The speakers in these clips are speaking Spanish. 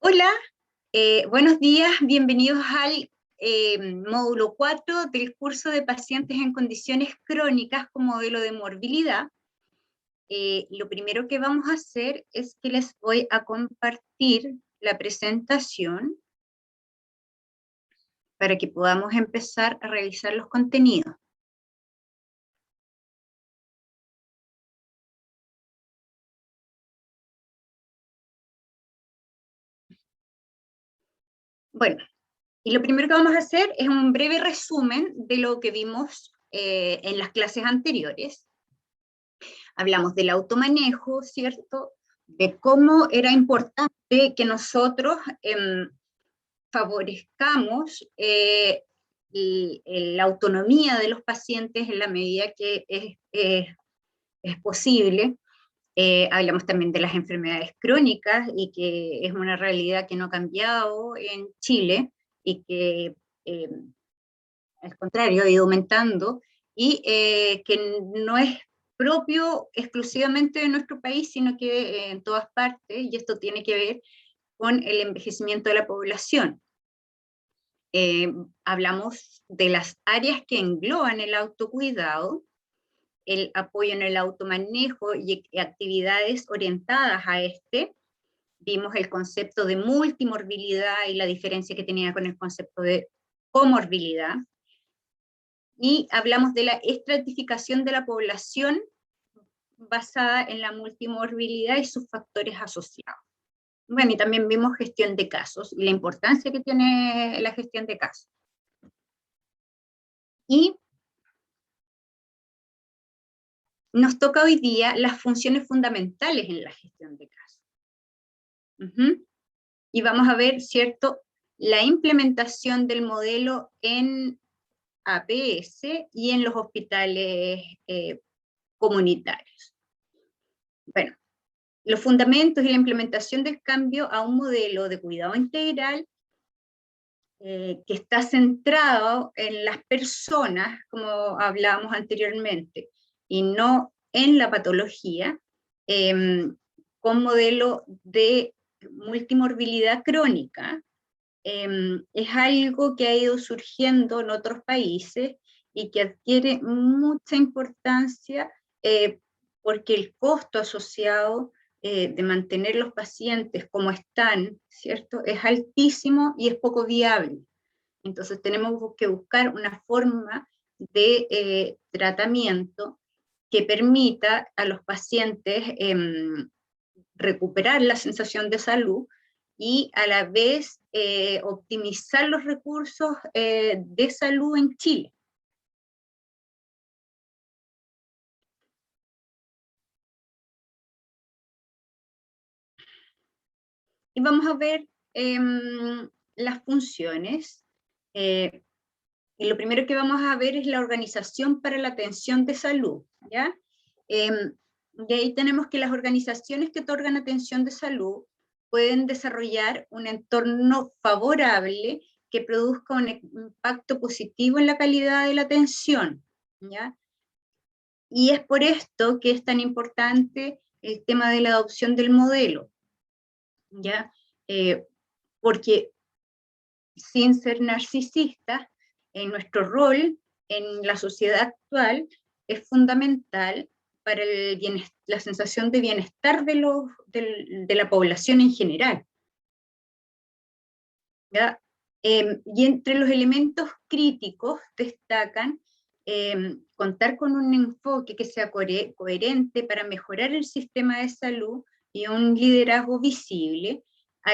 Hola, buenos días, bienvenidos al módulo 4 del curso de pacientes en condiciones crónicas con modelo de morbilidad. Lo primero que vamos a hacer es que les voy a compartir la presentación para que podamos empezar a revisar los contenidos. Bueno, y lo primero que vamos a hacer es un breve resumen de lo que vimos en las clases anteriores. Hablamos del automanejo, ¿cierto? De cómo era importante que nosotros favorezcamos la autonomía de los pacientes en la medida que es posible. Hablamos también de las enfermedades crónicas y que es una realidad que no ha cambiado en Chile y que al contrario ha ido aumentando y que no es propio exclusivamente de nuestro país, sino que en todas partes, y esto tiene que ver con el envejecimiento de la población. Hablamos de las áreas que engloban el autocuidado, el apoyo en el automanejo y actividades orientadas a este. Vimos el concepto de multimorbilidad y la diferencia que tenía con el concepto de comorbilidad. Y hablamos de la estratificación de la población basada en la multimorbilidad y sus factores asociados. Bueno, y también vimos gestión de casos y la importancia que tiene la gestión de casos. Y nos toca hoy día las funciones fundamentales en la gestión de casos. Y vamos a ver, ¿cierto?, la implementación del modelo en APS y en los hospitales comunitarios. Bueno, los fundamentos y la implementación del cambio a un modelo de cuidado integral que está centrado en las personas, como hablábamos anteriormente, y no en la patología, con modelo de multimorbilidad crónica, es algo que ha ido surgiendo en otros países y que adquiere mucha importancia porque el costo asociado de mantener los pacientes como están, ¿cierto?, es altísimo y es poco viable. Entonces tenemos que buscar una forma de tratamiento que permita a los pacientes recuperar la sensación de salud y a la vez optimizar los recursos de salud en Chile. Y vamos a ver las funciones. Y lo primero que vamos a ver es la organización para la atención de salud, ¿ya? Y ahí tenemos que las organizaciones que otorgan atención de salud pueden desarrollar un entorno favorable que produzca un impacto positivo en la calidad de la atención, ¿ya? Y es por esto que es tan importante el tema de la adopción del modelo, ¿ya? Porque sin ser narcisistas, en nuestro rol en la sociedad actual es fundamental para la sensación de bienestar de la población en general. ¿Ya? Y entre los elementos críticos destacan contar con un enfoque que sea coherente para mejorar el sistema de salud y un liderazgo visible. ¿A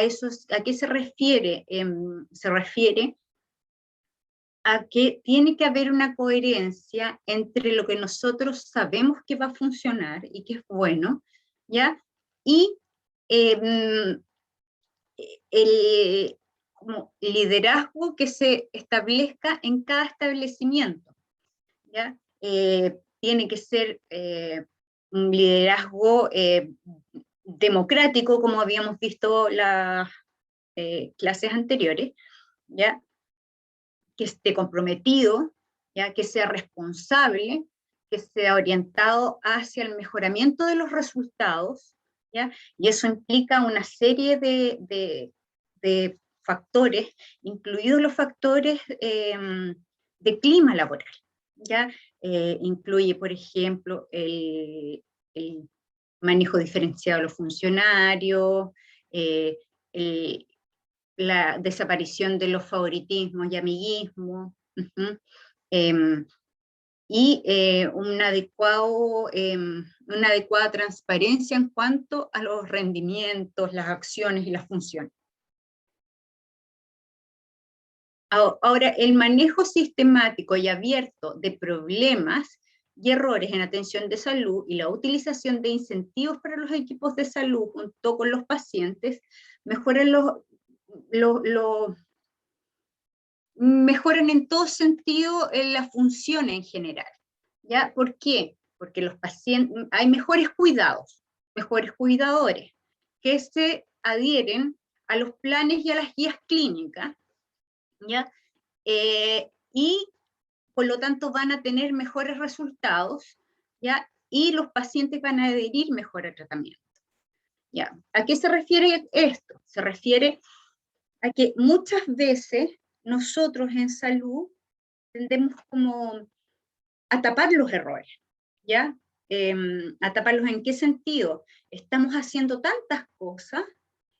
qué se refiere? Se refiere a que tiene que haber una coherencia entre lo que nosotros sabemos que va a funcionar y que es bueno, ¿ya? Y el como liderazgo que se establezca en cada establecimiento, ¿ya? Tiene que ser un liderazgo democrático, como habíamos visto las clases anteriores, ¿ya? Que esté comprometido, ¿ya? Que sea responsable, que sea orientado hacia el mejoramiento de los resultados, ¿ya? Y eso implica una serie de de factores, incluidos los factores de clima laboral, ¿ya? Incluye, por ejemplo, el manejo diferenciado de los funcionarios, la desaparición de los favoritismos y amiguismos, y una adecuada transparencia en cuanto a los rendimientos, las acciones y las funciones. Ahora, el manejo sistemático y abierto de problemas y errores en atención de salud y la utilización de incentivos para los equipos de salud junto con los pacientes mejoran mejoran en todo sentido la función en general. ¿Ya? ¿Por qué? Porque los pacientes, hay mejores cuidados, mejores cuidadores, que se adhieren a los planes y a las guías clínicas, ¿ya? Y por lo tanto van a tener mejores resultados, ¿ya? Y los pacientes van a adherir mejor al tratamiento. ¿Ya? ¿A qué se refiere esto? Se refiere a que muchas veces nosotros en salud tendemos como a tapar los errores, ¿ya? A taparlos ¿en qué sentido? Estamos haciendo tantas cosas,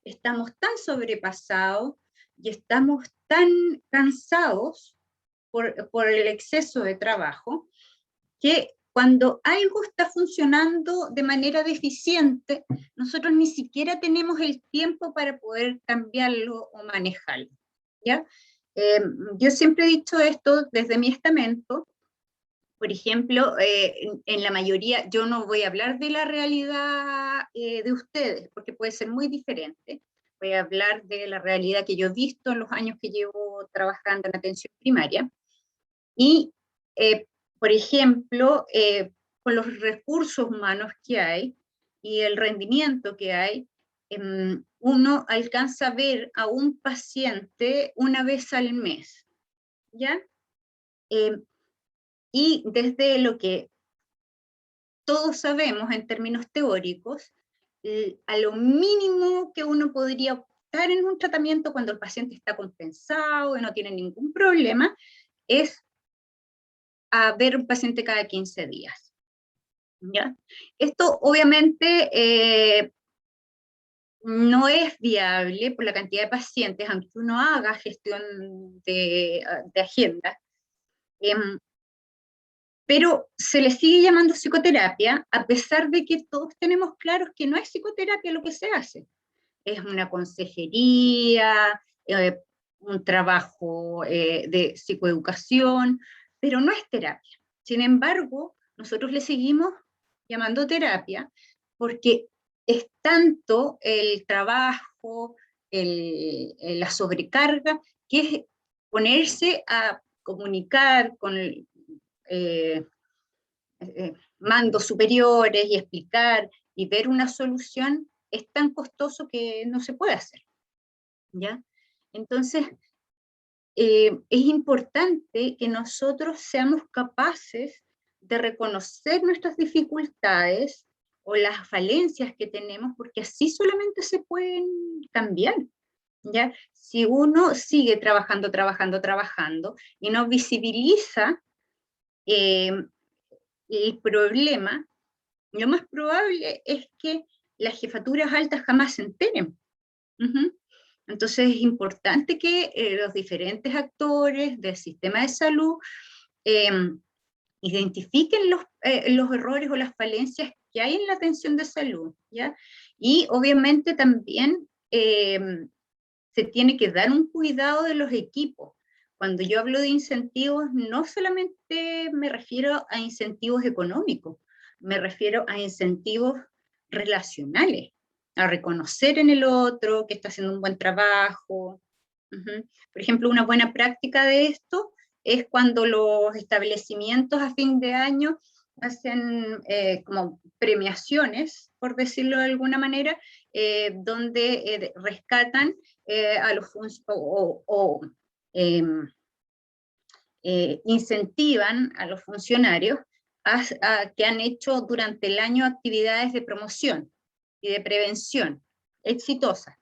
estamos tan sobrepasados y estamos tan cansados por el exceso de trabajo, que cuando algo está funcionando de manera deficiente, nosotros ni siquiera tenemos el tiempo para poder cambiarlo o manejarlo, ¿ya? Yo siempre he dicho esto desde mi estamento. Por ejemplo, en la mayoría, yo no voy a hablar de la realidad de ustedes, porque puede ser muy diferente. Voy a hablar de la realidad que yo he visto en los años que llevo trabajando en atención primaria. Y, por ejemplo, con los recursos humanos que hay y el rendimiento que hay, uno alcanza a ver a un paciente una vez al mes, ¿ya? Y desde lo que todos sabemos en términos teóricos, a lo mínimo que uno podría optar en un tratamiento cuando el paciente está compensado y no tiene ningún problema, es a ver un paciente cada 15 días. ¿Ya? Esto obviamente no es viable por la cantidad de pacientes, aunque uno haga gestión de agenda, pero se le sigue llamando psicoterapia, a pesar de que todos tenemos claros que no es psicoterapia lo que se hace. Es una consejería, un trabajo de psicoeducación, pero no es terapia. Sin embargo, nosotros le seguimos llamando terapia porque es tanto el trabajo, la sobrecarga, que es ponerse a comunicar con mandos superiores y explicar y ver una solución es tan costoso que no se puede hacer, ¿ya? Entonces, es importante que nosotros seamos capaces de reconocer nuestras dificultades o las falencias que tenemos, porque así solamente se pueden cambiar, ¿ya? Si uno sigue trabajando y no visibiliza el problema, lo más probable es que las jefaturas altas jamás se enteren. Entonces es importante que los diferentes actores del sistema de salud identifiquen los errores o las falencias que hay en la atención de salud, ¿ya? Y obviamente también se tiene que dar un cuidado de los equipos. Cuando yo hablo de incentivos, no solamente me refiero a incentivos económicos, me refiero a incentivos relacionales, a reconocer en el otro que está haciendo un buen trabajo. Por ejemplo, una buena práctica de esto es cuando los establecimientos a fin de año hacen como premiaciones, por decirlo de alguna manera, donde rescatan a los incentivan a los funcionarios que han hecho durante el año actividades de promoción y de prevención exitosas,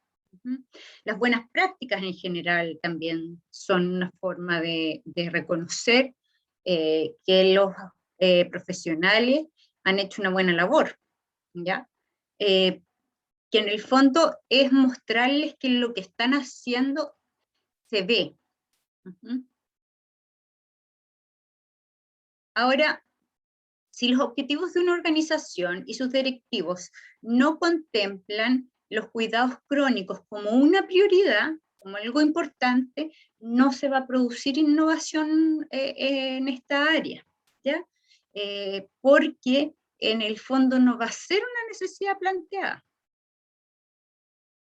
Ujú. Las buenas prácticas en general también son una forma de reconocer que los profesionales han hecho una buena labor, ¿ya? Eh, que en el fondo es mostrarles que lo que están haciendo se ve. Ujú. Ahora, si los objetivos de una organización y sus directivos no contemplan los cuidados crónicos como una prioridad, como algo importante, no se va a producir innovación en esta área, ¿ya? Porque en el fondo no va a ser una necesidad planteada.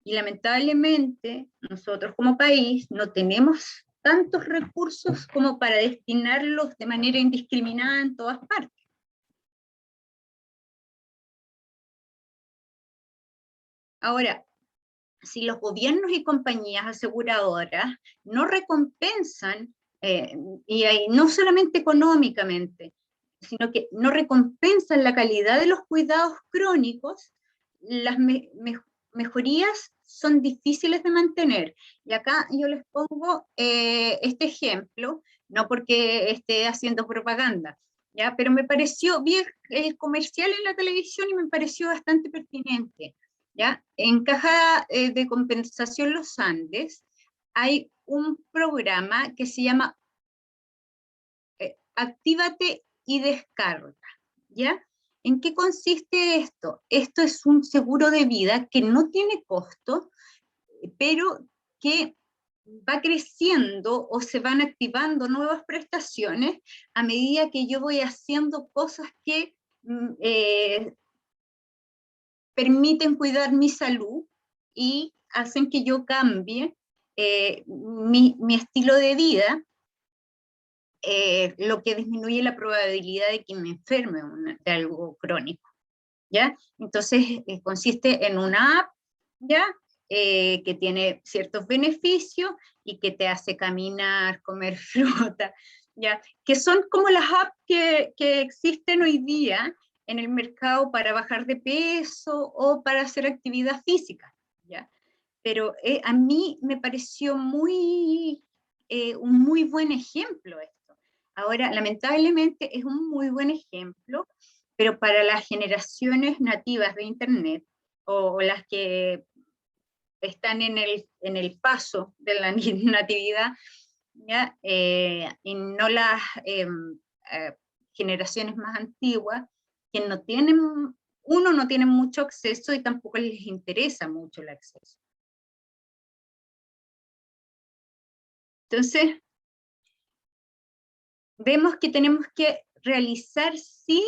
Y lamentablemente nosotros como país no tenemos tantos recursos como para destinarlos de manera indiscriminada en todas partes. Ahora, si los gobiernos y compañías aseguradoras no recompensan, y no solamente económicamente, sino que no recompensan la calidad de los cuidados crónicos, las mejorías son difíciles de mantener. Y acá yo les pongo este ejemplo, no porque esté haciendo propaganda, ¿ya? Pero me pareció, vi el comercial en la televisión y me pareció bastante pertinente. ¿Ya? En Caja de Compensación Los Andes hay un programa que se llama Actívate y Descarga, ¿ya? ¿En qué consiste esto? Esto es un seguro de vida que no tiene costo, pero que va creciendo o se van activando nuevas prestaciones a medida que yo voy haciendo cosas que permiten cuidar mi salud y hacen que yo cambie mi estilo de vida, lo que disminuye la probabilidad de que me enferme de algo crónico, ¿ya? Entonces, consiste en una app, ¿ya? Que tiene ciertos beneficios y que te hace caminar, comer fruta, ¿ya? Que son como las apps que existen hoy día en el mercado para bajar de peso o para hacer actividad física, ¿ya? Pero a mí me pareció un muy buen ejemplo esto. Ahora, lamentablemente es un muy buen ejemplo, pero para las generaciones nativas de Internet o las que están en el paso de la natividad, ¿ya? Y no las eh, generaciones más antiguas, que no tienen, uno, no tienen mucho acceso y tampoco les interesa mucho el acceso. Entonces, vemos que tenemos que realizar sí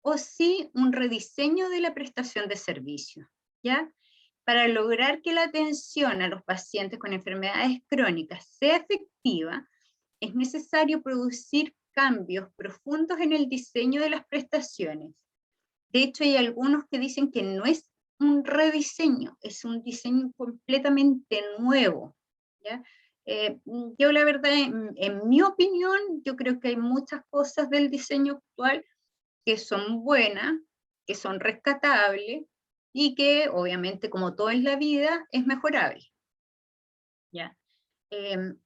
o sí un rediseño de la prestación de servicios, ¿ya? Para lograr que la atención a los pacientes con enfermedades crónicas sea efectiva, es necesario producir cambios profundos en el diseño de las prestaciones. De hecho, hay algunos que dicen que no es un rediseño, es un diseño completamente nuevo, ¿ya? Yo la verdad, en mi opinión, yo creo que hay muchas cosas del diseño actual que son buenas, que son rescatables y que obviamente, como todo en la vida, es mejorable, ¿ya? Em,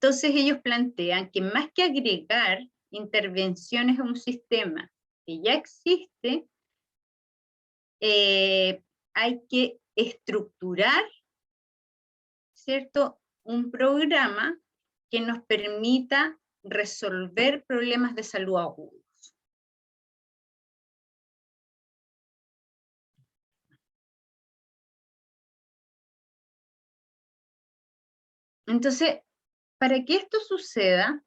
Entonces ellos plantean que más que agregar intervenciones a un sistema que ya existe, hay que estructurar, ¿cierto?, un programa que nos permita resolver problemas de salud agudos. Entonces, para que esto suceda,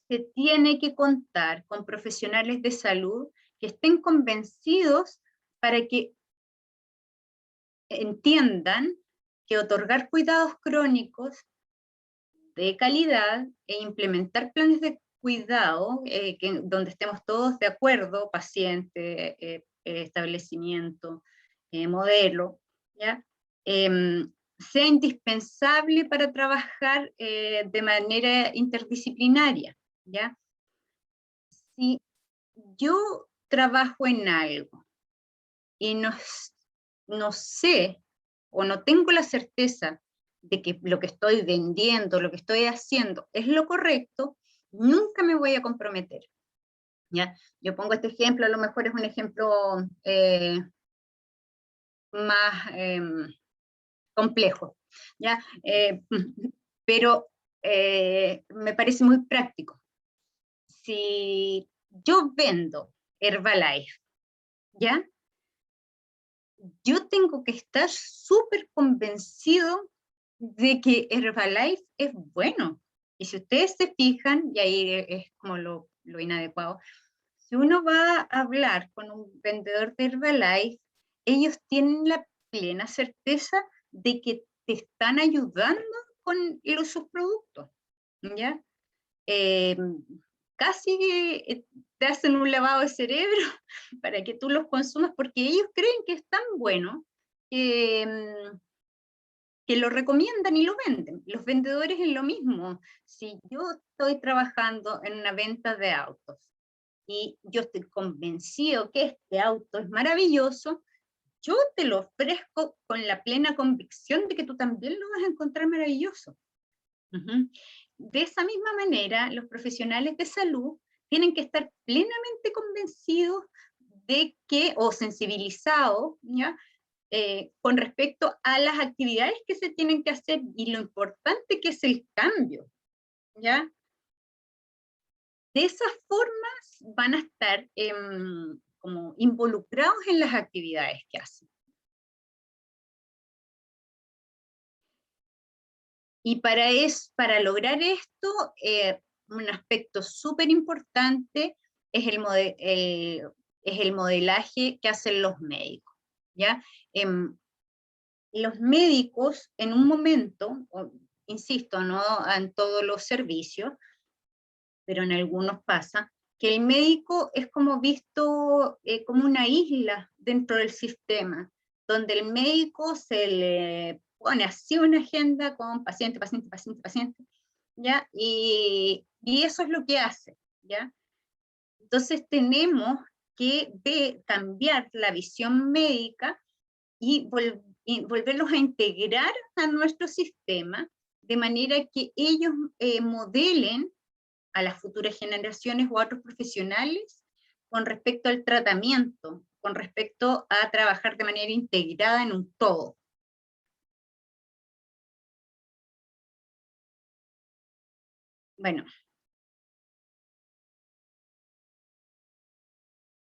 se tiene que contar con profesionales de salud que estén convencidos para que entiendan que otorgar cuidados crónicos de calidad e implementar planes de cuidado donde estemos todos de acuerdo, paciente, establecimiento, modelo, ¿ya? Sea indispensable para trabajar de manera interdisciplinaria, ¿ya? Si yo trabajo en algo y nos no sé o no tengo la certeza de que lo que estoy vendiendo, lo que estoy haciendo es lo correcto, nunca me voy a comprometer. ¿Ya? Yo pongo este ejemplo, a lo mejor es un ejemplo más complejo, ¿ya? Pero me parece muy práctico. Si yo vendo Herbalife, ¿ya? Yo tengo que estar súper convencido de que Herbalife es bueno. Y si ustedes se fijan, y ahí es como lo inadecuado, si uno va a hablar con un vendedor de Herbalife, ellos tienen la plena certeza de que te están ayudando con sus productos, ¿ya? Eh, Casi que te hacen un lavado de cerebro para que tú los consumas, porque ellos creen que es tan bueno que, que lo recomiendan y lo venden. Los vendedores es lo mismo. Si yo estoy trabajando en una venta de autos y yo estoy convencido que este auto es maravilloso, yo te lo ofrezco con la plena convicción de que tú también lo vas a encontrar maravilloso. Uh-huh. De esa misma manera, los profesionales de salud tienen que estar plenamente convencidos de que, o sensibilizados, ¿ya? Con respecto a las actividades que se tienen que hacer y lo importante que es el cambio, ¿ya? De esas formas van a estar como involucrados en las actividades que hacen. Y para lograr esto, un aspecto súper importante es es el modelaje que hacen los médicos, ¿ya? Los médicos en un momento, insisto, no en todos los servicios, pero en algunos pasa, que el médico es como visto como una isla dentro del sistema, donde el médico se le pone así una agenda con paciente, paciente, paciente, paciente, ¿ya? Y eso es lo que hace, ¿ya? Entonces tenemos que cambiar la visión médica y volverlos a integrar a nuestro sistema, de manera que ellos modelen a las futuras generaciones o a otros profesionales con respecto al tratamiento, con respecto a trabajar de manera integrada en un todo. Bueno.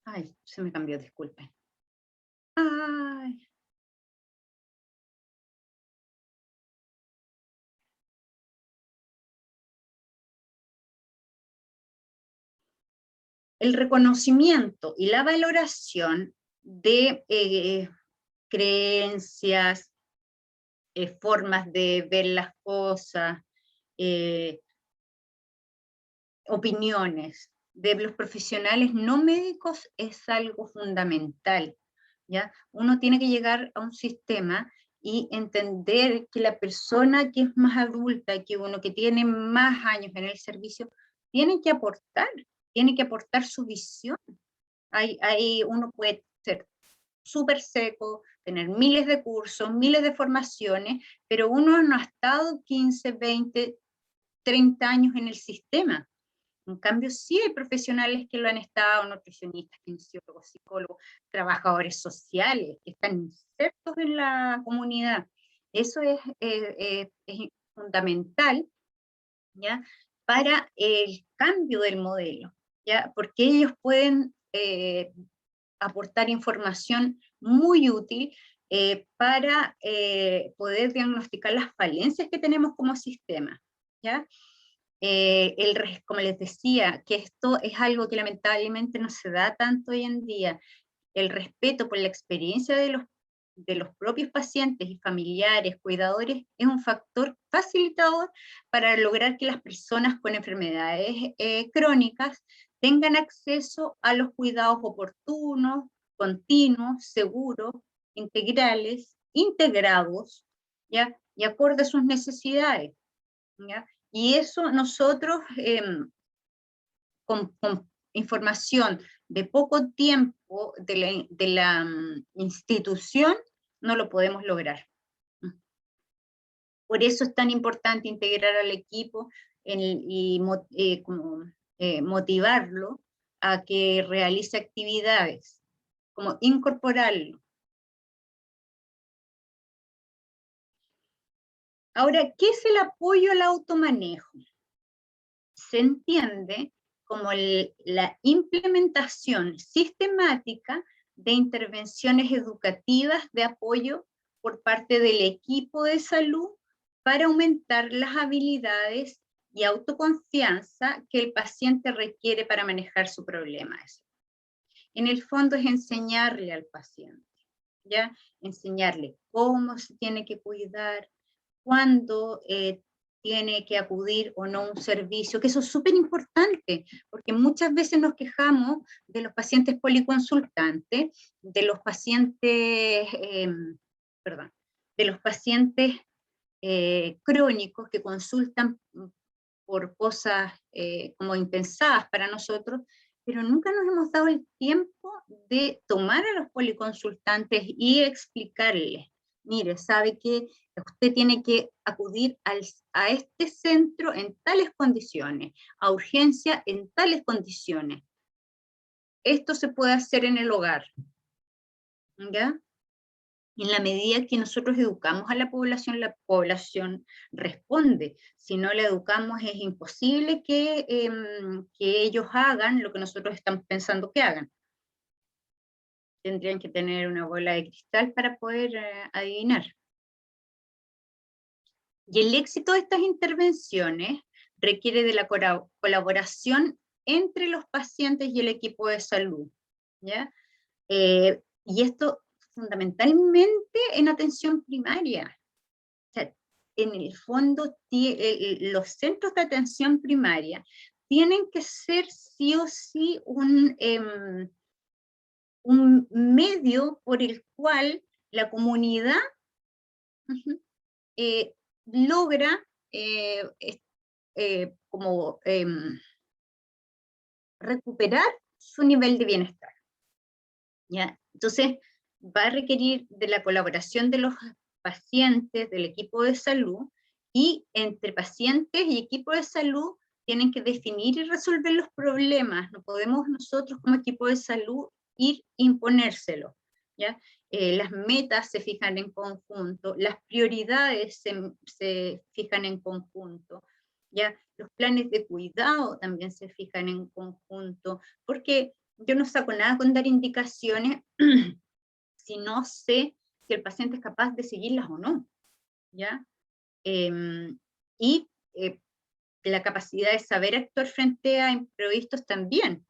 Ay, se me cambió, disculpen. Ay. El reconocimiento y la valoración de creencias, formas de ver las cosas, eh, opiniones de los profesionales no médicos es algo fundamental, ¿ya? Uno tiene que llegar a un sistema y entender que la persona que es más adulta, que uno que tiene más años en el servicio, tiene que aportar su visión. Uno puede ser súper seco, tener miles de cursos, miles de formaciones, pero uno no ha estado 15, 20, 30 años en el sistema. En cambio, sí hay profesionales que lo han estado, nutricionistas, kinesiólogos, psicólogos, trabajadores sociales, que están insertos en la comunidad. Eso es fundamental, ¿ya? Para el cambio del modelo, ¿ya? Porque ellos pueden aportar información muy útil para poder diagnosticar las falencias que tenemos como sistema, ¿ya? Como les decía, que esto es algo que lamentablemente no se da tanto hoy en día, el respeto por la experiencia de los propios pacientes y familiares, cuidadores, es un factor facilitador para lograr que las personas con enfermedades crónicas tengan acceso a los cuidados oportunos, continuos, seguros, integrales, integrados, ¿ya? Y acorde a sus necesidades, ¿ya? Y eso nosotros, con información de poco tiempo de la institución, no lo podemos lograr. Por eso es tan importante integrar al equipo y motivarlo a que realice actividades, como incorporarlo. Ahora, ¿qué es el apoyo al automanejo? Se entiende como la implementación sistemática de intervenciones educativas de apoyo por parte del equipo de salud para aumentar las habilidades y autoconfianza que el paciente requiere para manejar su problema. En el fondo es enseñarle al paciente, ¿ya? Enseñarle cómo se tiene que cuidar, cuándo tiene que acudir o no a un servicio, que eso es súper importante, porque muchas veces nos quejamos de los pacientes policonsultantes, de los pacientes, perdón, de los pacientes crónicos que consultan por cosas como impensadas para nosotros, pero nunca nos hemos dado el tiempo de tomar a los policonsultantes y explicarles, mire, sabe que usted tiene que acudir a este centro en tales condiciones, a urgencia en tales condiciones. Esto se puede hacer en el hogar, ¿ya? En la medida que nosotros educamos a la población responde. Si no la educamos, es imposible que ellos hagan lo que nosotros estamos pensando que hagan. Tendrían que tener una bola de cristal para poder adivinar. Y el éxito de estas intervenciones requiere de la colaboración entre los pacientes y el equipo de salud, ¿ya? Y esto fundamentalmente en atención primaria. O sea, en el fondo, los centros de atención primaria tienen que ser sí o sí un medio por el cual la comunidad logra como recuperar su nivel de bienestar, ¿ya? Entonces, va a requerir de la colaboración de los pacientes, del equipo de salud, y entre pacientes y equipo de salud tienen que definir y resolver los problemas. No podemos nosotros como equipo de salud ir a imponérselo, ¿ya? Las metas se fijan en conjunto, las prioridades se fijan en conjunto, ¿ya? Los planes de cuidado también se fijan en conjunto, porque yo no saco nada con dar indicaciones si no sé si el paciente es capaz de seguirlas o no, ¿ya? Y la capacidad de saber actuar frente a imprevistos también.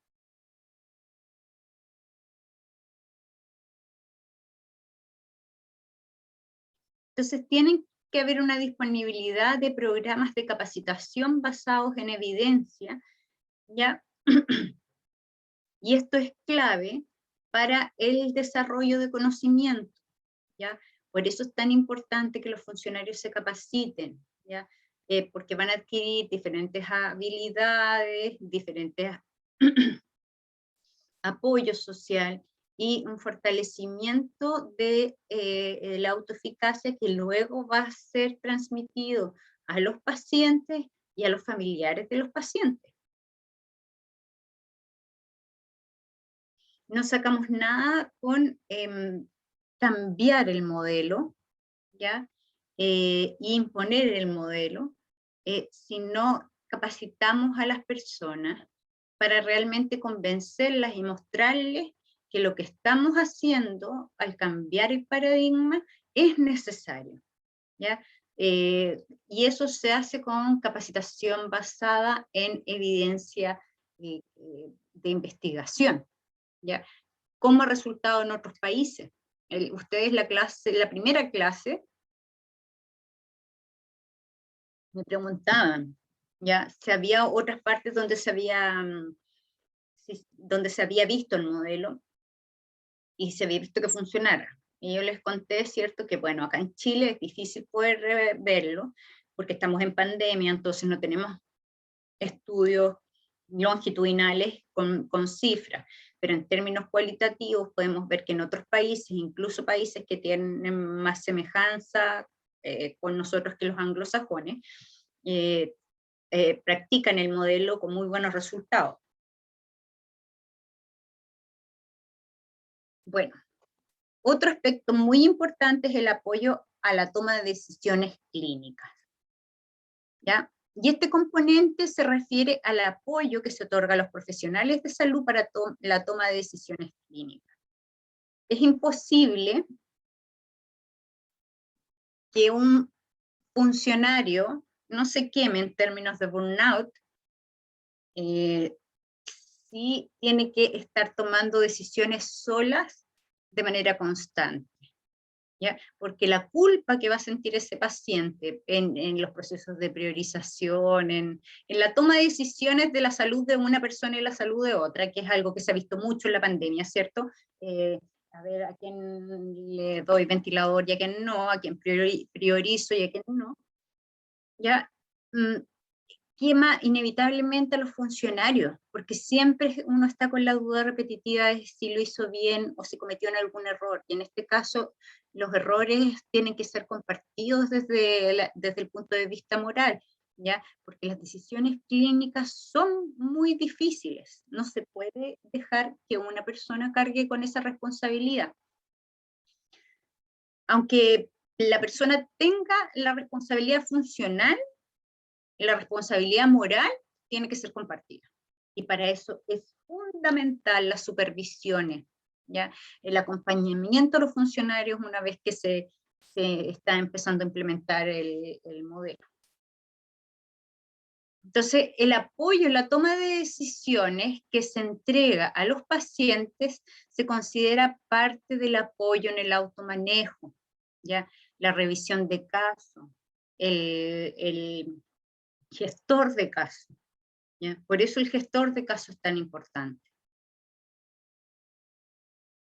Entonces tienen que haber una disponibilidad de programas de capacitación basados en evidencia, ¿ya? Y esto es clave para el desarrollo de conocimiento, ¿ya? Por eso es tan importante que los funcionarios se capaciten, ¿ya? Porque van a adquirir diferentes habilidades, diferentes apoyo social y un fortalecimiento de la autoeficacia que luego va a ser transmitido a los pacientes y a los familiares de los pacientes. No sacamos nada con cambiar el modelo, ¿ya? Y imponer el modelo, si no capacitamos a las personas para realmente convencerlas y mostrarles que lo que estamos haciendo al cambiar el paradigma es necesario, ¿ya? Y eso se hace con capacitación basada en evidencia de investigación, ¿ya? Como ha resultado en otros países. Ustedes la primera clase, me preguntaban, ¿ya? Si había otras partes donde donde se había visto el modelo y se había visto que funcionara. Y yo les conté, ¿cierto? Que bueno, acá en Chile es difícil poder verlo, porque estamos en pandemia, entonces no tenemos estudios longitudinales con cifras. pero en términos cualitativos podemos ver que en otros países, incluso países que tienen más semejanza con nosotros que los anglosajones, practican el modelo con muy buenos resultados. Bueno, otro aspecto muy importante es el apoyo a la toma de decisiones clínicas, ¿ya? Y este componente se refiere al apoyo que se otorga a los profesionales de salud para la toma de decisiones clínicas. Es imposible que un funcionario no se queme en términos de burnout si tiene que estar tomando decisiones solas de manera constante, ¿ya? Porque la culpa que va a sentir ese paciente en los procesos de priorización, en la toma de decisiones de la salud de una persona y la salud de otra, que es algo que se ha visto mucho en la pandemia, ¿cierto? A ver a quién le doy ventilador y a quién no, a quién priorizo y a quién no, ¿ya? Quema inevitablemente a los funcionarios, porque siempre uno está con la duda repetitiva de si lo hizo bien o si cometió algún error, y en este caso los errores tienen que ser compartidos desde el punto de vista moral, ¿ya? Porque las decisiones clínicas son muy difíciles, no se puede dejar que una persona cargue con esa responsabilidad. Aunque la persona tenga la responsabilidad funcional, la responsabilidad moral tiene que ser compartida. Y para eso es fundamental las supervisiones, ¿ya? El acompañamiento a los funcionarios una vez que se está empezando a implementar el modelo. Entonces, el apoyo en la toma de decisiones que se entrega a los pacientes se considera parte del apoyo en el automanejo, ¿ya? La revisión de casos, el gestor de casos, ¿ya? Por eso el gestor de casos es tan importante.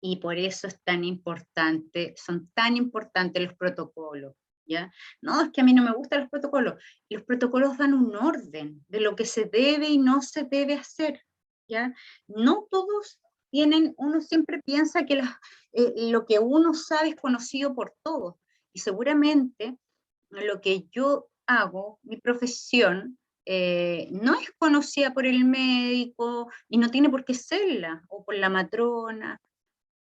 Y por eso es tan importante, son tan importantes los protocolos, ¿ya? No, es que a mí no me gustan los protocolos. Los protocolos dan un orden de lo que se debe y no se debe hacer, ¿ya? No todos tienen, uno siempre piensa que lo que uno sabe es conocido por todos. Y seguramente lo que yo hago, mi profesión, no es conocida por el médico y no tiene por qué serla, o por la matrona.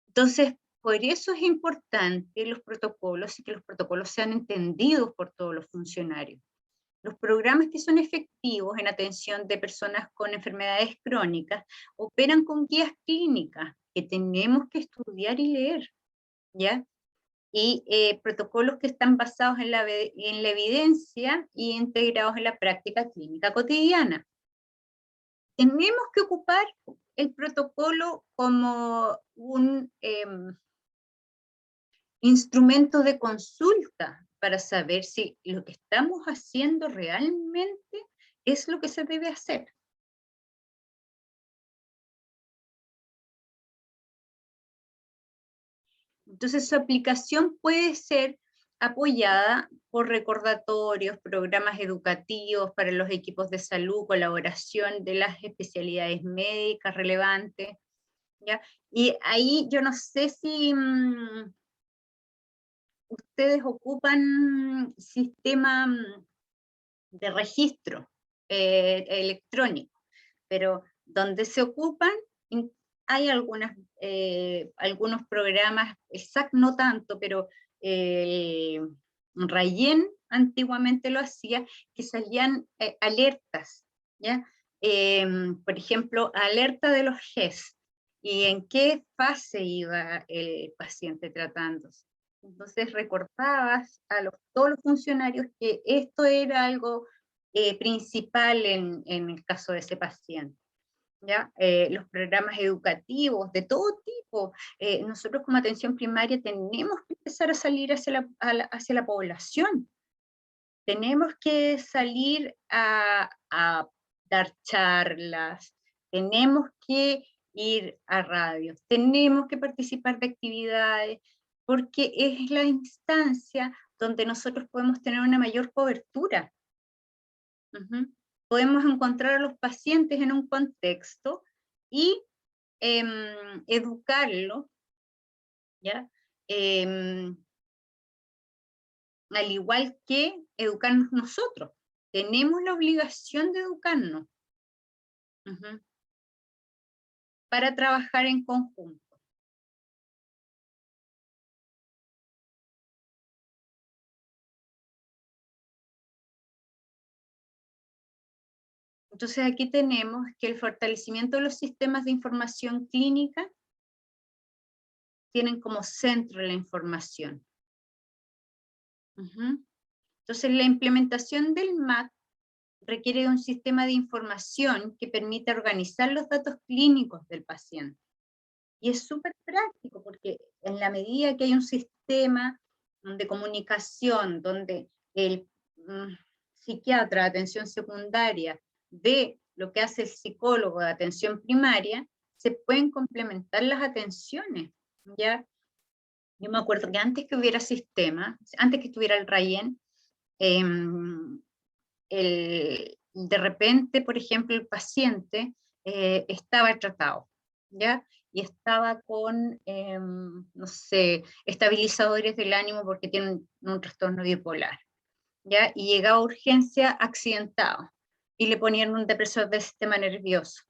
Entonces, por eso es importante los protocolos y que los protocolos sean entendidos por todos los funcionarios. Los programas que son efectivos en atención de personas con enfermedades crónicas operan con guías clínicas que tenemos que estudiar y leer, ¿ya? Y protocolos que están basados en la evidencia y integrados en la práctica clínica cotidiana. Tenemos que ocupar el protocolo como un instrumento de consulta para saber si lo que estamos haciendo realmente es lo que se debe hacer. Entonces, su aplicación puede ser apoyada por recordatorios, programas educativos para los equipos de salud, colaboración de las especialidades médicas relevantes, ¿ya? Y ahí yo no sé si ustedes ocupan sistema de registro electrónico, pero donde se ocupan hay algunos programas, exact no tanto, pero Rayen antiguamente lo hacía, que salían alertas, ¿ya? Por ejemplo, alerta de los GES, y en qué fase iba el paciente tratándose. Entonces recordabas a todos los funcionarios que esto era algo principal en el caso de ese paciente, ¿ya? Los programas educativos de todo tipo. Nosotros como atención primaria tenemos que empezar a salir hacia la población. Tenemos que salir a dar charlas, tenemos que ir a radios, tenemos que participar de actividades, porque es la instancia donde nosotros podemos tener una mayor cobertura. Podemos encontrar a los pacientes en un contexto y educarlo, ¿ya? Al igual que educarnos nosotros. Tenemos la obligación de educarnos. Ujú. Para trabajar en conjunto. Entonces aquí tenemos que el fortalecimiento de los sistemas de información clínica tienen como centro la información. Ujú. Entonces la implementación del MAC requiere de un sistema de información que permita organizar los datos clínicos del paciente. Y es súper práctico porque en la medida que hay un sistema de comunicación donde el psiquiatra de atención secundaria ve lo que hace el psicólogo de atención primaria, se pueden complementar las atenciones, ¿ya? Yo me acuerdo que antes que hubiera sistema, antes que estuviera el RAIEN, de repente, por ejemplo, el paciente estaba tratado, ¿ya? Y estaba con, no sé, estabilizadores del ánimo porque tiene un trastorno bipolar, ¿ya? Y llegaba a urgencia accidentado y le ponían un depresor del sistema nervioso.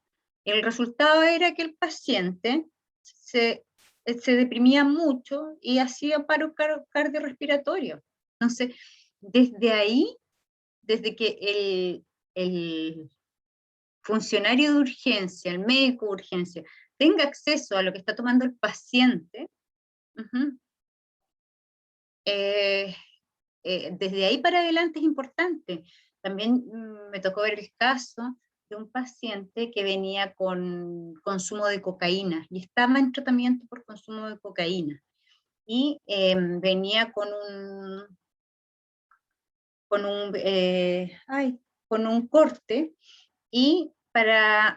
El resultado era que el paciente se deprimía mucho y hacía paro cardiorrespiratorio. Entonces, desde ahí, desde que el funcionario de urgencia, el médico de urgencia, tenga acceso a lo que está tomando el paciente, uh-huh, desde ahí para adelante es importante. También me tocó ver el caso de un paciente que venía con consumo de cocaína y estaba en tratamiento por consumo de cocaína. Y venía con un corte, y para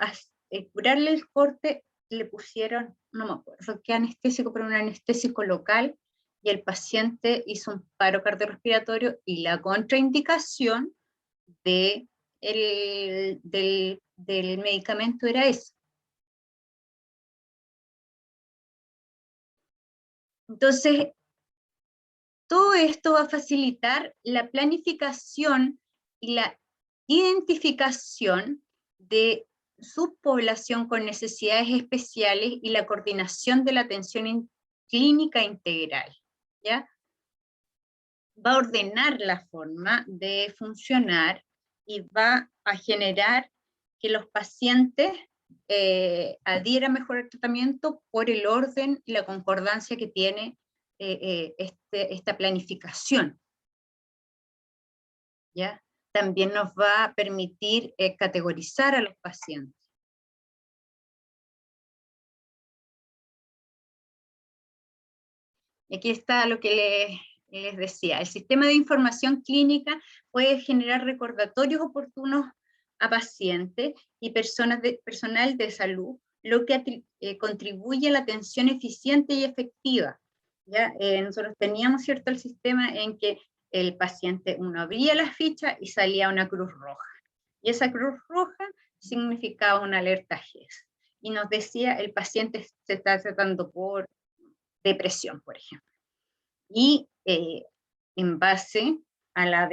curarle el corte le pusieron, no me acuerdo qué anestésico, pero un anestésico local, y el paciente hizo un paro cardiorrespiratorio y la contraindicación del medicamento era eso. Entonces, todo esto va a facilitar la planificación y la identificación de subpoblación con necesidades especiales y la coordinación de la atención clínica integral, ¿ya? Va a ordenar la forma de funcionar y va a generar que los pacientes adhieran mejor al tratamiento por el orden y la concordancia que tiene esta planificación, ¿ya? También nos va a permitir categorizar a los pacientes. Y aquí está lo que les decía. El sistema de información clínica puede generar recordatorios oportunos a pacientes y personal de salud, lo que contribuye a la atención eficiente y efectiva. ¿Ya? Nosotros teníamos, ¿cierto?, el sistema en que el paciente, uno abría la ficha y salía una cruz roja. Y esa cruz roja significaba una alerta GES. Y nos decía, el paciente se está tratando por depresión, por ejemplo. Y en base a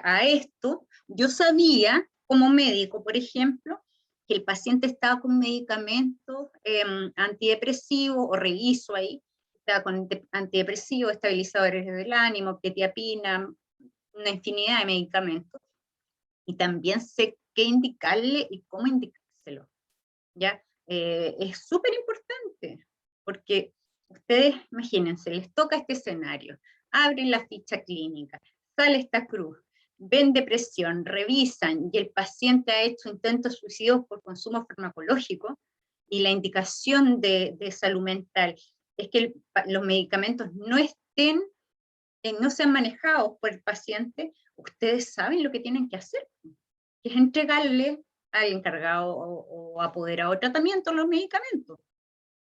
a esto, yo sabía como médico, por ejemplo, que el paciente estaba con medicamentos antidepresivos, o reviso ahí, estaba con antidepresivos, estabilizadores del ánimo, quetiapina, una infinidad de medicamentos, y también sé qué indicarle y cómo indicárselo, ¿ya? Es súper importante, porque ustedes, imagínense, les toca este escenario, abren la ficha clínica, sale esta cruz, ven depresión, revisan, y el paciente ha hecho intentos suicidios por consumo farmacológico, y la indicación de salud mental es que los medicamentos no sean manejados por el paciente. Ustedes saben lo que tienen que hacer, que es entregarle al encargado o apoderado de tratamiento los medicamentos.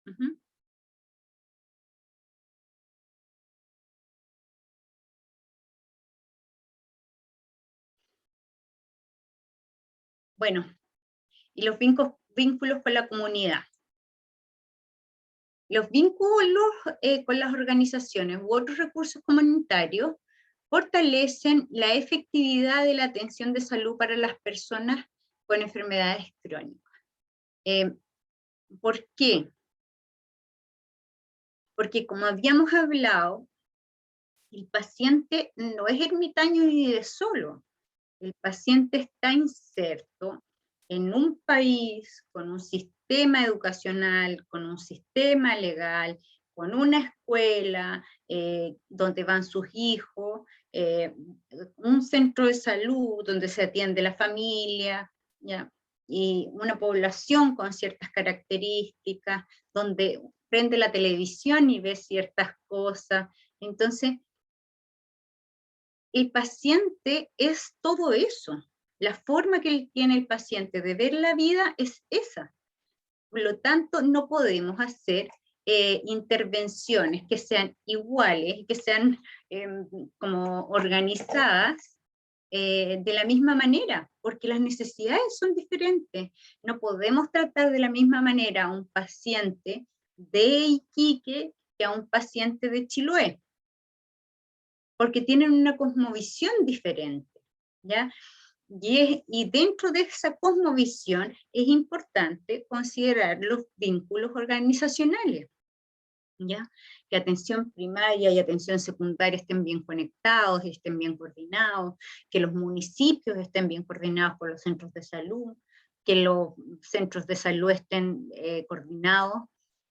Uh-huh. Bueno, y los vínculos con la comunidad. Los vínculos con las organizaciones u otros recursos comunitarios fortalecen la efectividad de la atención de salud para las personas con enfermedades crónicas. ¿Por qué? Porque como habíamos hablado, el paciente no es ermitaño ni de solo. El paciente está inserto en un país con un sistema educacional, con un sistema legal, con una escuela donde van sus hijos, un centro de salud donde se atiende la familia, ¿ya? Y una población con ciertas características, donde prende la televisión y ve ciertas cosas. Entonces, el paciente es todo eso. La forma que tiene el paciente de ver la vida es esa. Por lo tanto, no podemos hacer intervenciones que sean iguales, que sean como organizadas de la misma manera, porque las necesidades son diferentes. No podemos tratar de la misma manera a un paciente de Iquique que a un paciente de Chiloé, porque tienen una cosmovisión diferente, ¿ya? Y dentro de esa cosmovisión es importante considerar los vínculos organizacionales, ¿ya? Que atención primaria y atención secundaria estén bien conectados, estén bien coordinados, que los municipios estén bien coordinados con los centros de salud, que los centros de salud estén coordinados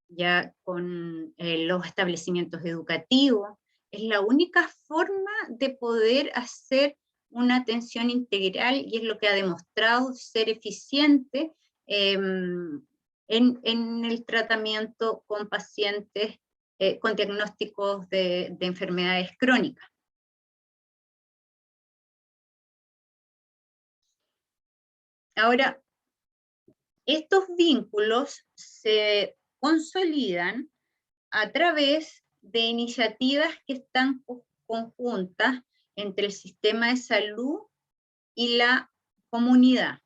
ya con los establecimientos educativos. Es la única forma de poder hacer una atención integral y es lo que ha demostrado ser eficiente en el tratamiento con pacientes con diagnósticos de enfermedades crónicas. Ahora, estos vínculos se consolidan a través de iniciativas que están conjuntas entre el sistema de salud y la comunidad,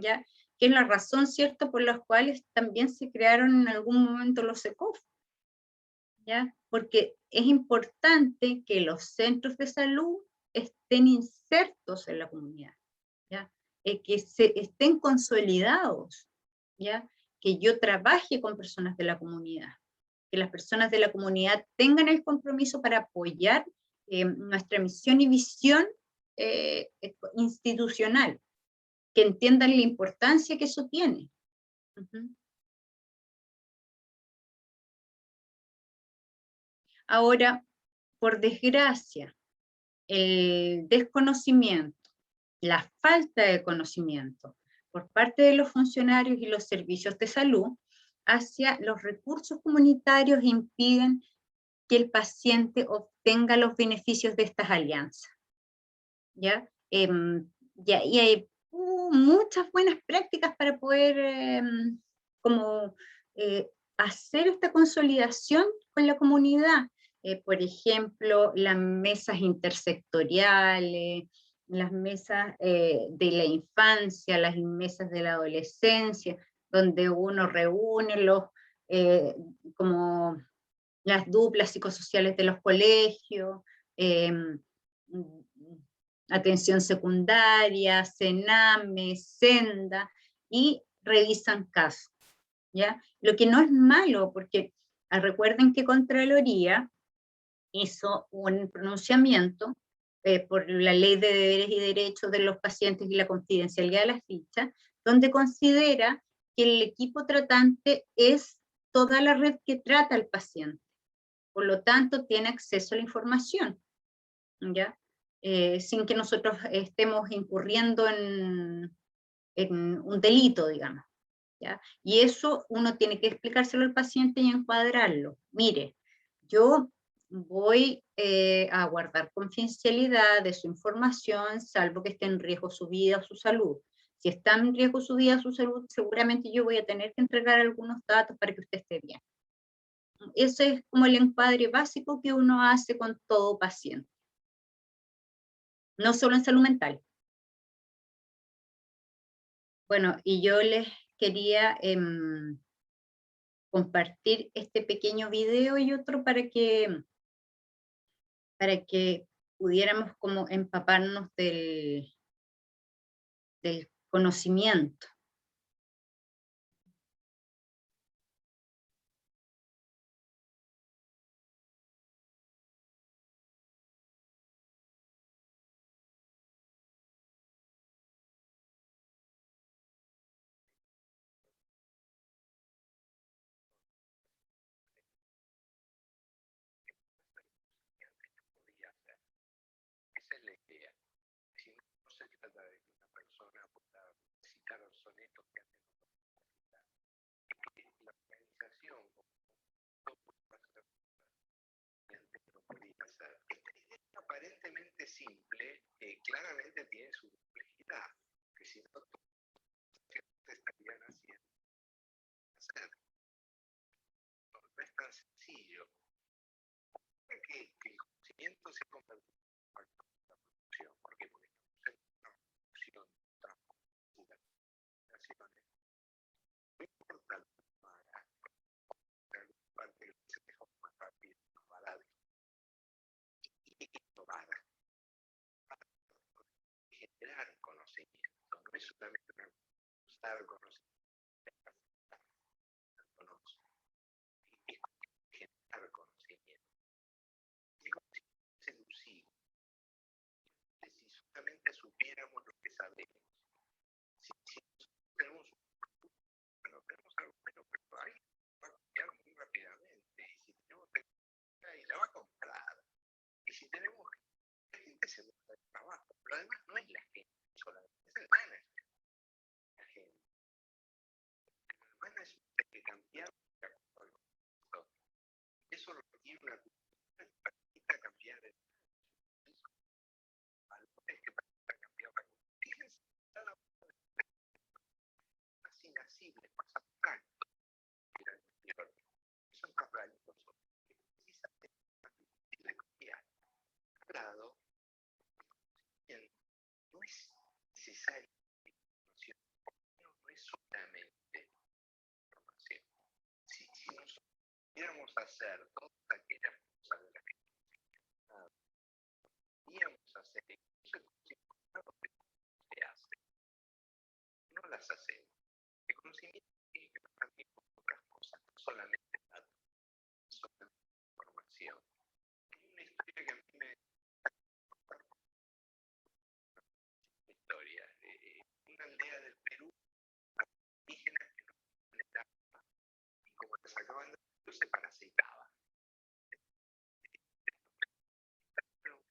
¿ya? Que es la razón, ¿cierto?, por las cuales también se crearon en algún momento los ECOF, ¿ya? Porque es importante que los centros de salud estén insertos en la comunidad, ¿ya? Que estén consolidados, ¿ya? Que yo trabaje con personas de la comunidad, que las personas de la comunidad tengan el compromiso para apoyar nuestra misión y visión institucional, que entiendan la importancia que eso tiene. Ahora, por desgracia, el desconocimiento, la falta de conocimiento por parte de los funcionarios y los servicios de salud hacia los recursos comunitarios impiden que el paciente obtenga los beneficios de estas alianzas, ¿ya? Y hay muchas buenas prácticas para poder como, hacer esta consolidación con la comunidad. Por ejemplo, las mesas intersectoriales, las mesas de la infancia, las mesas de la adolescencia, donde uno reúne como las duplas psicosociales de los colegios, atención secundaria, CENAME, SENDA, y revisan casos, ¿ya? Lo que no es malo, porque recuerden que Contraloría hizo un pronunciamiento por la Ley de Deberes y Derechos de los Pacientes y la confidencialidad de las fichas, donde considera que el equipo tratante es toda la red que trata al paciente. Por lo tanto, tiene acceso a la información, ¿ya? Sin que nosotros estemos incurriendo en un delito, digamos, ¿ya? Y eso uno tiene que explicárselo al paciente y encuadrarlo. Mire, yo voy a guardar confidencialidad de su información, salvo que esté en riesgo su vida o su salud. Si está en riesgo su vida o su salud, seguramente yo voy a tener que entregar algunos datos para que usted esté bien. Ese es como el encuadre básico que uno hace con todo paciente, no solo en salud mental. Bueno, y yo les quería compartir este pequeño video y otro para que pudiéramos como empaparnos del conocimiento. Podría hacer. Esa es la idea. Si no se trata de que una persona pueda citar sonetos que antes no podía citar. La organización, como todo puede hacer, que antes no podía hacer. Esta idea aparentemente simple, claramente tiene su complejidad, que si no, todos estarían haciendo hacer. No es tan sencillo. Que el conocimiento se convierte en una producción, porque estamos en una producción de transformaciones, no importa lo que uno haga, en alguna parte lo que se deja más rápido, más barato, y innovar, para generar conocimiento, no es solamente usar conocimiento, es generar conocimiento. El conocimiento es elusivo. Si solamente supiéramos lo que sabemos, si tenemos bueno, tenemos algo bueno, pero ahí va a cambiar muy rápidamente. Y si tenemos tecnología, y la va a comprar. Y si tenemos gente, se busca el trabajo. Pero además no es la gente solamente, es el manager. La gente. El manager tiene que cambiar de acuerdo con nosotros. Eso requiere una cultura que permita cambiar el valores que permita cambiar la cultura. Fíjense, está la más inasible, más abstracto que el anterior. Eso es más valioso, precisamente más difícil de copiar. Por lado, no es necesaria información, no es solamente información. Si nosotros pudiéramos hacer todas aquellas cosas de las que podríamos hacer, incluso el conocimiento que se hace, no las hacemos. El conocimiento tiene que ver también con otras cosas, no solamente datos, solamente información. Hay una historia que a mí me historia de una aldea del Perú, indígenas que no tenían agua, y como les sacaban de luz se parasitaban. Pero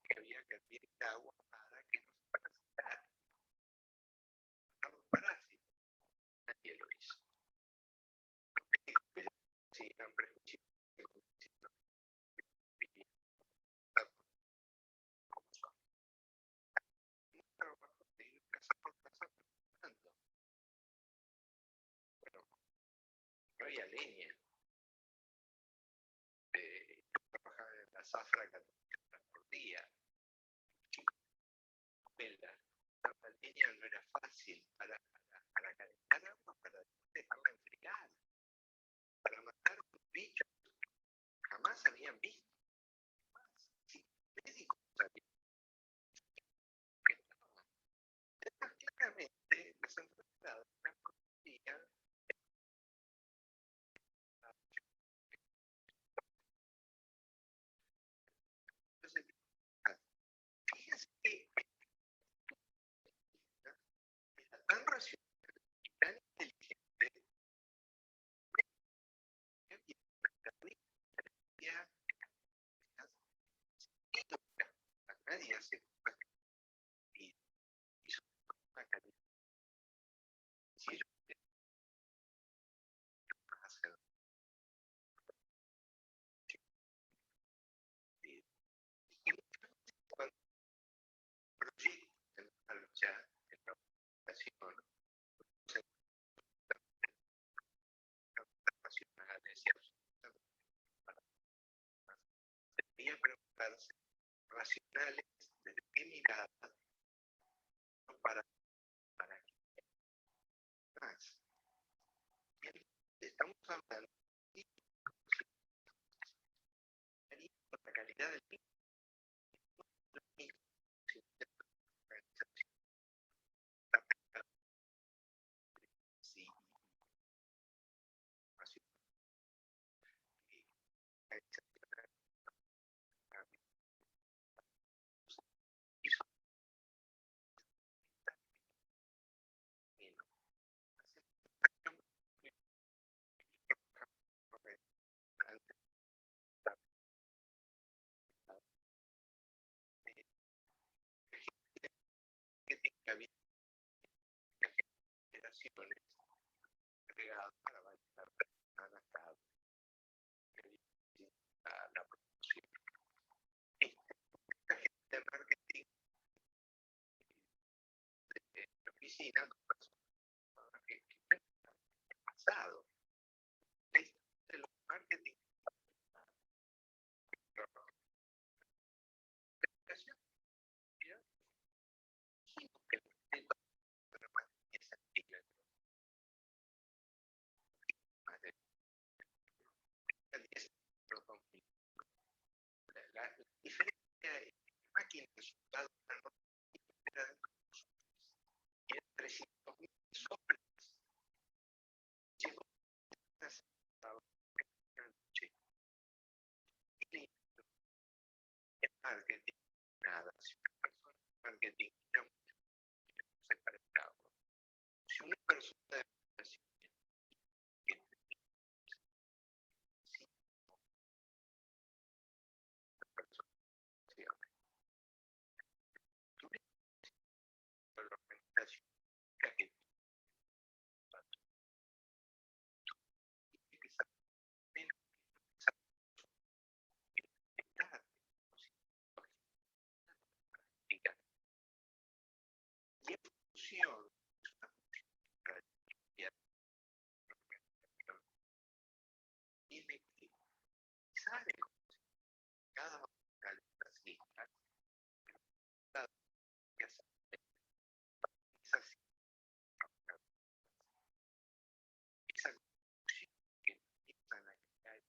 que había que adquirir agua para que no se parasitaran. Los parásitos, nadie lo hizo. Los médicos que sí eran prejuicios, como son. No trabajo de ir casa por casa preguntando. Bueno, no había leña. Yo trabajaba en la zafra 14 horas por día. La leña no era fácil para calentar agua, para dejarla enfriar, para matar un bicho jamás habían visto. Si médicos sabían que estaban claramente las enfermedades la conocían. Entonces, fíjense que era tan racional y tan inteligente que había nadie hace cosas y hizo una calidad. Si ellos hacen cuando proyectos en marcha en la organización nacionales y absolutamente debería preguntarse racionales desde qué mirada, no para qué más. resultado de una nota dentro de los hombres. Y en 300.000 hombres llegó a ser en marketing, nada. Si una persona de marketing se parezca, si una persona de marketing tiene que sabe cada organización esa que empiezan a crear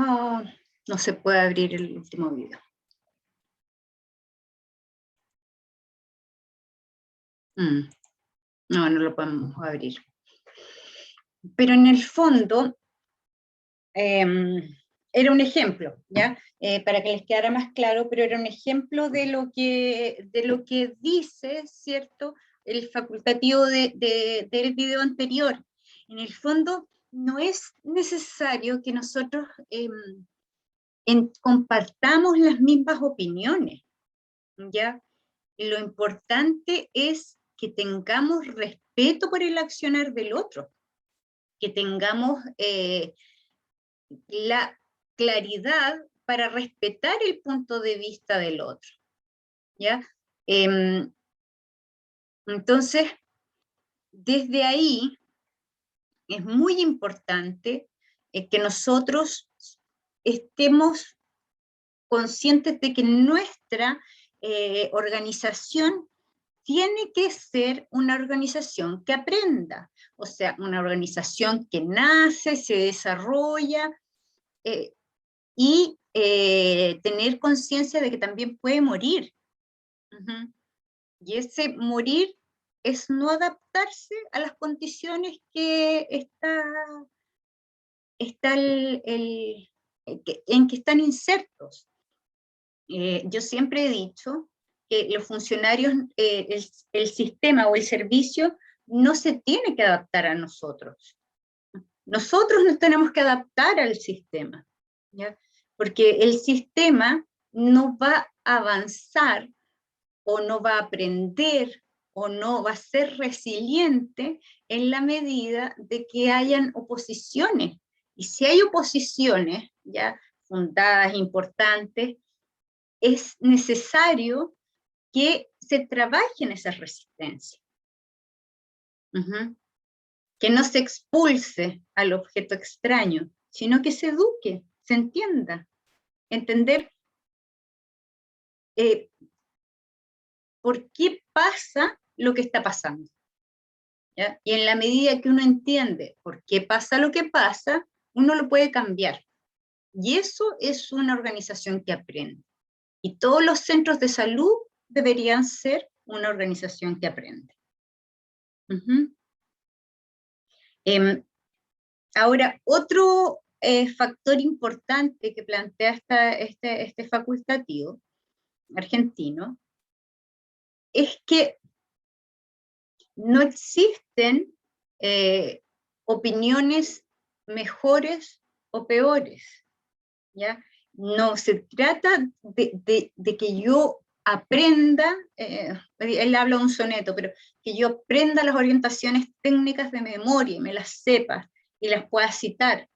Ah, no se puede abrir el último video. No, no lo podemos abrir. Pero en el fondo, era un ejemplo, ¿ya? Para que les quedara más claro, pero era un ejemplo de lo que dice, ¿cierto?, el facultativo del video anterior. En el fondo, no es necesario que nosotros compartamos las mismas opiniones, ¿ya? Lo importante es que tengamos respeto por el accionar del otro, que tengamos la claridad para respetar el punto de vista del otro, ¿ya? Entonces, desde ahí es muy importante que nosotros estemos conscientes de que nuestra organización tiene que ser una organización que aprenda, o sea, una organización que nace, se desarrolla, y tener conciencia de que también puede morir. Y ese morir es no adaptarse a las condiciones que en que están insertos. Yo siempre he dicho que los funcionarios, el sistema o el servicio no se tiene que adaptar a nosotros. Nosotros nos tenemos que adaptar al sistema, ¿ya? Porque el sistema no va a avanzar o no va a aprender o no va a ser resiliente en la medida de que hayan oposiciones. Y si hay oposiciones, ya fundadas, importantes, es necesario que se trabaje en esa resistencia. Que no se expulse al objeto extraño, sino que se eduque, se entienda. Entender por qué pasa lo que está pasando, ¿ya? Y en la medida que uno entiende por qué pasa lo que pasa, uno lo puede cambiar. Y eso es una organización que aprende. Y todos los centros de salud deberían ser una organización que aprende. Ahora, otro factor importante que plantea este facultativo argentino es que no existen opiniones mejores o peores, ¿ya? No se trata de que yo aprenda, él habla de un soneto, pero que yo aprenda las orientaciones técnicas de memoria y me las sepa y las pueda citar.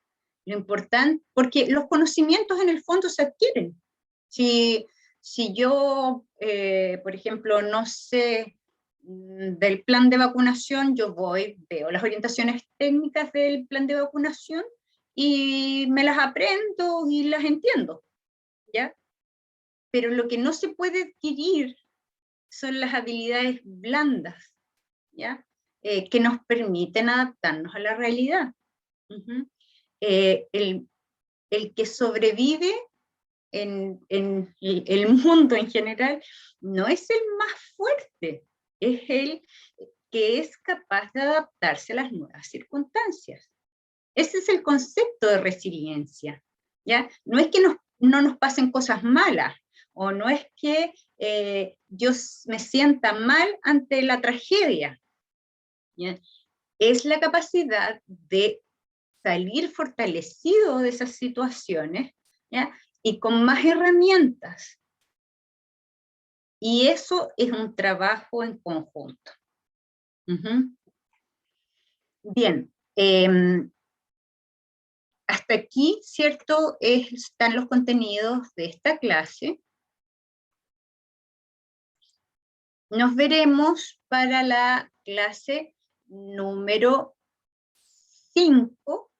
Lo importante, porque los conocimientos en el fondo se adquieren. Si Si yo, por ejemplo, no sé del plan de vacunación, yo voy, veo las orientaciones técnicas del plan de vacunación y me las aprendo y las entiendo, ¿ya? Pero lo que no se puede adquirir son las habilidades blandas, ¿ya? Que nos permiten adaptarnos a la realidad. El que sobrevive en el mundo en general no es el más fuerte, es el que es capaz de adaptarse a las nuevas circunstancias. Ese es el concepto de resiliencia, ¿ya? No es que no nos pasen cosas malas, o no es que yo me sienta mal ante la tragedia, ¿ya? Es la capacidad de salir fortalecido de esas situaciones, ¿ya? Y con más herramientas. Y eso es un trabajo en conjunto. Bien, hasta aquí, ¿cierto? Están los contenidos de esta clase. Nos veremos para la clase número 5,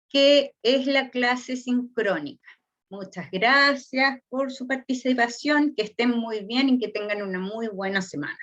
que es la clase sincrónica. Muchas gracias por su participación, que estén muy bien y que tengan una muy buena semana.